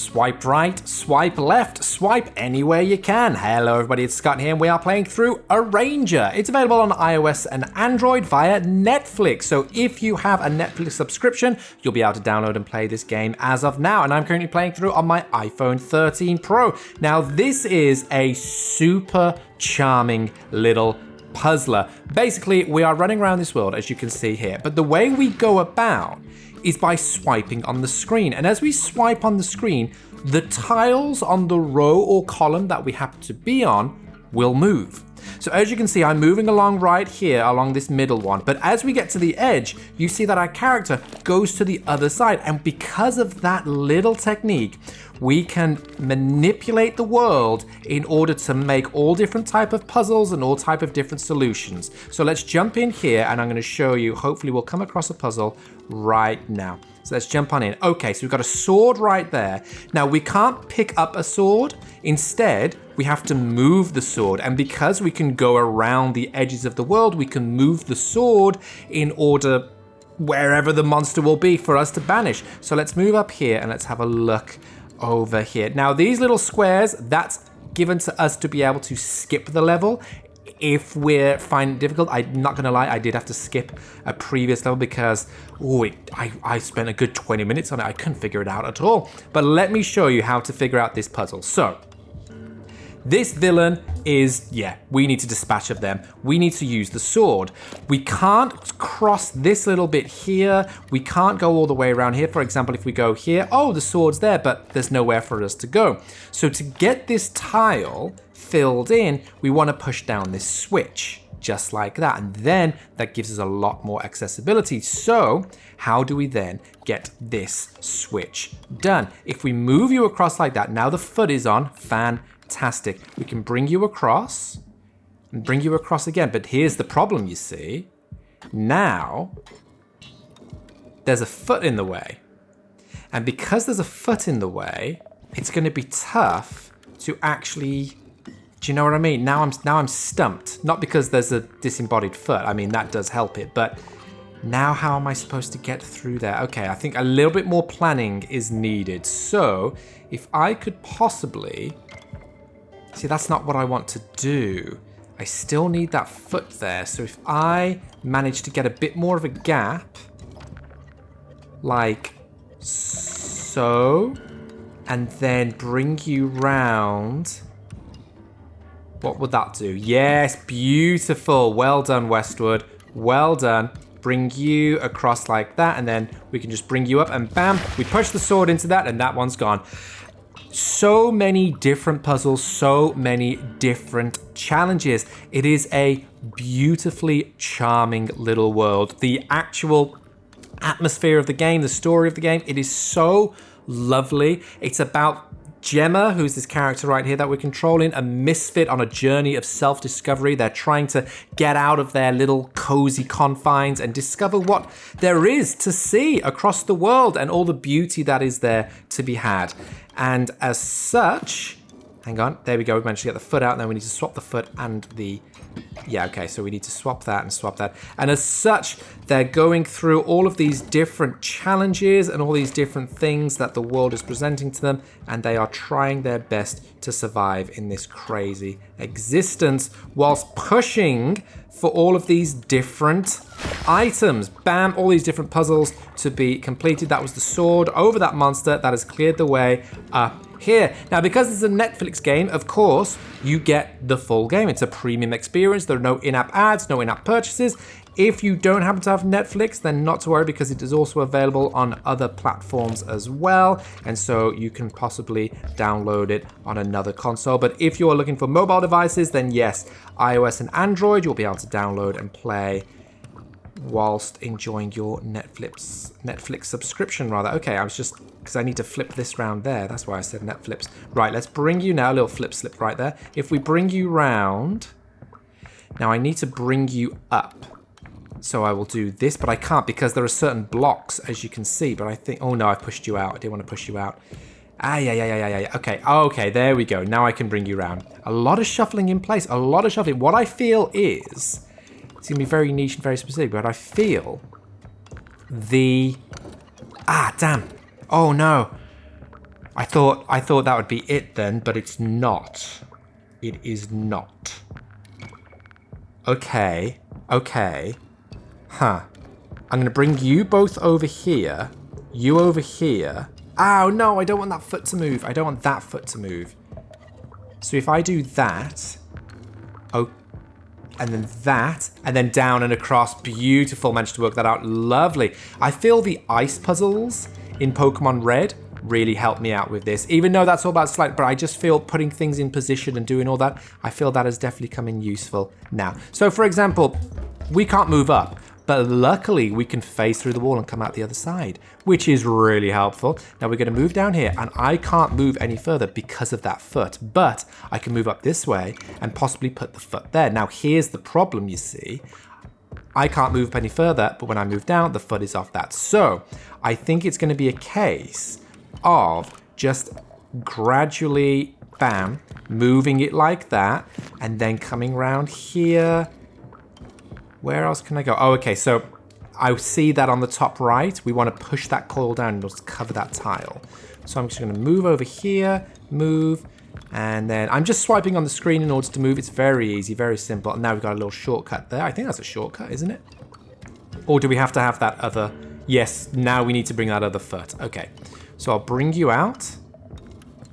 Swipe right, swipe left, swipe anywhere you can. Hello everybody, it's Scott here and we are playing through Arranger. It's available on iOS and Android via Netflix. So if you have a Netflix subscription, you'll be able to download and play this game as of now. And I'm currently playing through on my iPhone 13 Pro. Now this is a super charming little puzzler. Basically, we are running around this world as you can see here, but the way we go about is by swiping on the screen. And as we swipe on the screen, the tiles on the row or column that we happen to be on will move. So as you can see, I'm moving along right here along this middle one. But as we get to the edge, you see that our character goes to the other side. And because of that little technique, we can manipulate the world in order to make all different type of puzzles and all type of different solutions. So let's jump in here and I'm going to show you, hopefully we'll come across a puzzle right now. So let's jump on in. Okay, so we've got a sword right there. Now we can't pick up a sword. Instead, we have to move the sword. And because we can go around the edges of the world, we can move the sword in order wherever the monster will be for us to banish. So let's move up here and let's have a look over here. Now these little squares, that's given to us to be able to skip the level if we're finding it difficult. I'm not gonna lie, I did have to skip a previous level because I spent a good 20 minutes on it. I couldn't figure it out at all. But let me show you how to figure out this puzzle. So this villain is, we need to dispatch of them. We need to use the sword. We can't cross this little bit here. We can't go all the way around here. For example, if we go here, the sword's there, but there's nowhere for us to go. So to get this tile filled in, we want to push down this switch, just like that. And then that gives us a lot more accessibility. So how do we then get this switch done? If we move you across like that, now the foot is on, fantastic. We can bring you across and bring you across again. But here's the problem, you see. Now, there's a foot in the way. And because there's a foot in the way, it's going to be tough to actually, do you know what I mean? Now I'm stumped. Not because there's a disembodied foot. I mean, that does help it. But now how am I supposed to get through there? Okay, I think a little bit more planning is needed. So if I could possibly... See, that's not what I want to do. I still need that foot there. So if I manage to get a bit more of a gap, like so, and then bring you round, what would that do? Yes, beautiful. Well done, Westwood. Well done. Bring you across like that, and then we can just bring you up, and bam, we push the sword into that, and that one's gone. So many different puzzles, so many different challenges. It is a beautifully charming little world. The actual atmosphere of the game, the story of the game, it is so lovely. It's about Gemma, who's this character right here that we're controlling, a misfit on a journey of self-discovery. They're trying to get out of their little cozy confines and discover what there is to see across the world and all the beauty that is there to be had. And as such, hang on, there we go. We managed to get the foot out. Now we need to swap the foot and the... Yeah, okay, so we need to swap that and swap that. And as such, they're going through all of these different challenges and all these different things that the world is presenting to them, and they are trying their best to survive in this crazy existence whilst pushing for all of these different items. Bam, all these different puzzles to be completed. That was the sword over that monster. That has cleared the way up here. Now, because it's a Netflix game, of course, you get the full game. It's a premium experience. There are no in-app ads, no in-app purchases. If you don't happen to have Netflix, then not to worry, because it is also available on other platforms as well. And so you can possibly download it on another console. But if you are looking for mobile devices, then yes, iOS and Android, you'll be able to download and play whilst enjoying your Netflix subscription, rather. Okay, I was just, because I need to flip this round there. That's why I said Netflix. Right, let's bring you now, a little flip slip right there. If we bring you round, now I need to bring you up. So I will do this, but I can't because there are certain blocks, as you can see. But I think, oh no, I pushed you out. I didn't want to push you out. Yeah. Okay, there we go. Now I can bring you round. A lot of shuffling in place, a lot of shuffling. What I feel is, it's going to be very niche and very specific, but I feel the... damn. Oh no. I thought that would be it then, but it's not. It is not. Okay. Huh. I'm going to bring you both over here. You over here. Oh, no, I don't want that foot to move. I don't want that foot to move. So if I do that... Oh, and then that, and then down and across. Beautiful. Managed to work that out. Lovely. I feel the ice puzzles in Pokemon Red really helped me out with this. Even though that's all about sleight, but I just feel putting things in position and doing all that, I feel that has definitely come in useful now. So, for example, we can't move up. But luckily, we can phase through the wall and come out the other side, which is really helpful. Now we're going to move down here, and I can't move any further because of that foot. But I can move up this way and possibly put the foot there. Now, here's the problem, you see. I can't move up any further, but when I move down, the foot is off that. So I think it's going to be a case of just gradually, bam, moving it like that, and then coming around here. Where else can I go? Oh, okay, so I see that on the top right. We want to push that coil down and just cover that tile. So I'm just going to move over here, move, and then I'm just swiping on the screen in order to move. It's very easy, very simple. And now we've got a little shortcut there. I think that's a shortcut, isn't it? Or do we have to have that other? Yes, now we need to bring that other foot. Okay, so I'll bring you out.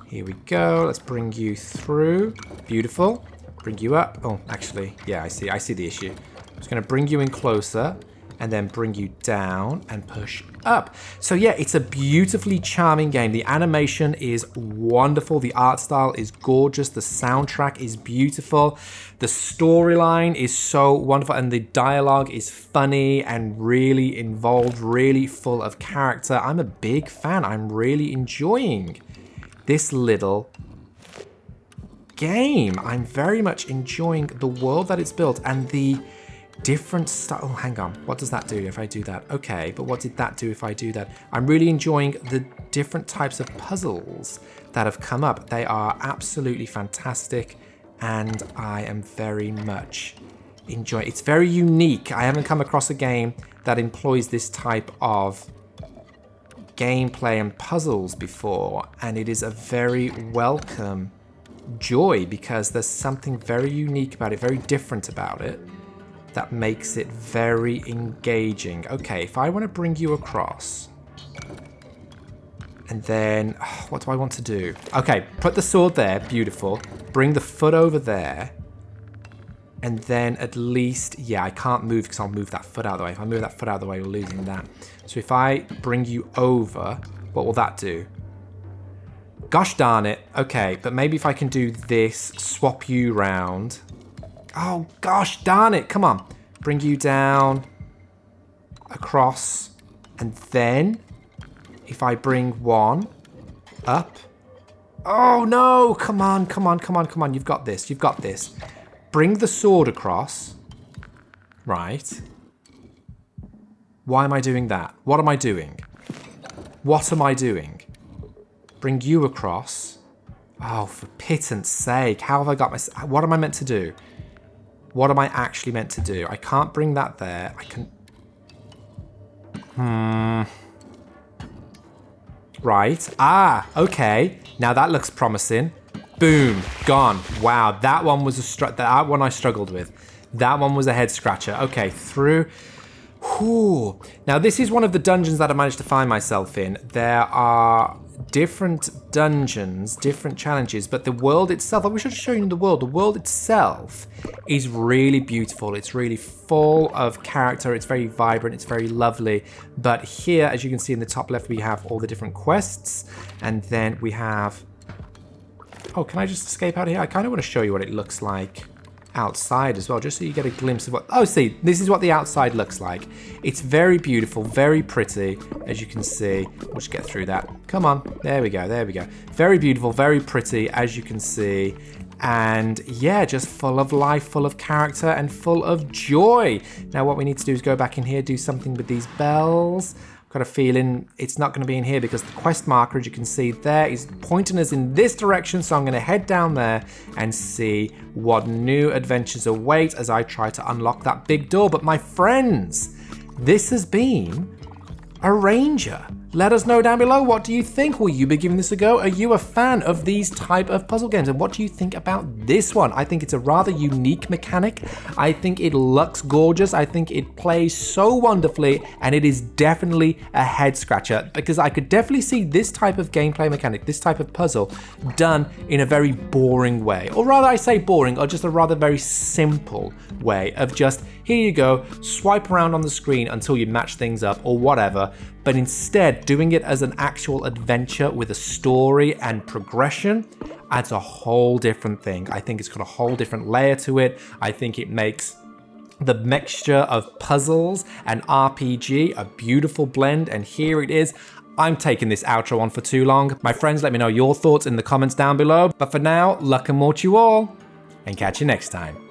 Here we go. Let's bring you through. Beautiful. Bring you up. Oh, actually, yeah, I see the issue. Just going to bring you in closer and then bring you down and push up. So yeah, it's a beautifully charming game. The animation is wonderful. The art style is gorgeous. The soundtrack is beautiful. The storyline is so wonderful. And the dialogue is funny and really involved, really full of character. I'm a big fan. I'm really enjoying this little game. I'm very much enjoying the world that it's built and the different style. Oh, hang on. What does that do if I do that? Okay, but what did that do if I do that? I'm really enjoying the different types of puzzles that have come up. They are absolutely fantastic, and I am very much enjoying it. It's very unique. I haven't come across a game that employs this type of gameplay and puzzles before, and it is a very welcome joy because there's something very unique about it, very different about it, that makes it very engaging. Okay, if I want to bring you across, and then, what do I want to do? Okay, put the sword there, beautiful. Bring the foot over there, and then at least, yeah, I can't move because I'll move that foot out of the way. If I move that foot out of the way, we're losing that. So if I bring you over, what will that do? Gosh darn it. Okay, but maybe if I can do this, swap you round. Oh, gosh darn it. Come on. Bring you down, across, and then if I bring one up. Oh, no. Come on, come on, come on, come on. You've got this. You've got this. Bring the sword across. Right. Why am I doing that? What am I doing? What am I doing? Bring you across. Oh, for pittance sake. How have I got my... What am I meant to do? What am I actually meant to do? I can't bring that there. I can... Right. Ah, okay. Now that looks promising. Boom. Gone. Wow. That one was that one I struggled with. That one was a head scratcher. Okay, through... Whew. Now, this is one of the dungeons that I managed to find myself in. There are different dungeons, different challenges, but the world itself, I wish I'd show you the world. The world itself is really beautiful. It's really full of character. It's very vibrant. It's very lovely. But here, as you can see in the top left, we have all the different quests. And then we have... Oh, can I just escape out of here? I kind of want to show you what it looks like outside as well, just so you get a glimpse of what... Oh, see, this is what the outside looks like. It's very beautiful, very pretty, as you can see. We'll just get through that. Come on. There we go, there we go. Very beautiful, very pretty, as you can see. And yeah, just full of life, full of character, and full of joy. Now, what we need to do is go back in here, do something with these bells. Got a feeling it's not going to be in here because the quest marker, as you can see there, is pointing us in this direction. So I'm going to head down there and see what new adventures await as I try to unlock that big door. But my friends, this has been Arranger. Let us know down below, what do you think? Will you be giving this a go? Are you a fan of these type of puzzle games? And what do you think about this one? I think it's a rather unique mechanic. I think it looks gorgeous. I think it plays so wonderfully, and it is definitely a head scratcher, because I could definitely see this type of gameplay mechanic, this type of puzzle, done in a very boring way. Or rather, I say boring, or just a rather very simple way of just, here you go, swipe around on the screen until you match things up or whatever. But instead, doing it as an actual adventure with a story and progression adds a whole different thing. I think it's got a whole different layer to it. I think it makes the mixture of puzzles and RPG a beautiful blend, and here it is. I'm taking this outro on for too long. My friends, let me know your thoughts in the comments down below. But for now, luck and more to you all, and catch you next time.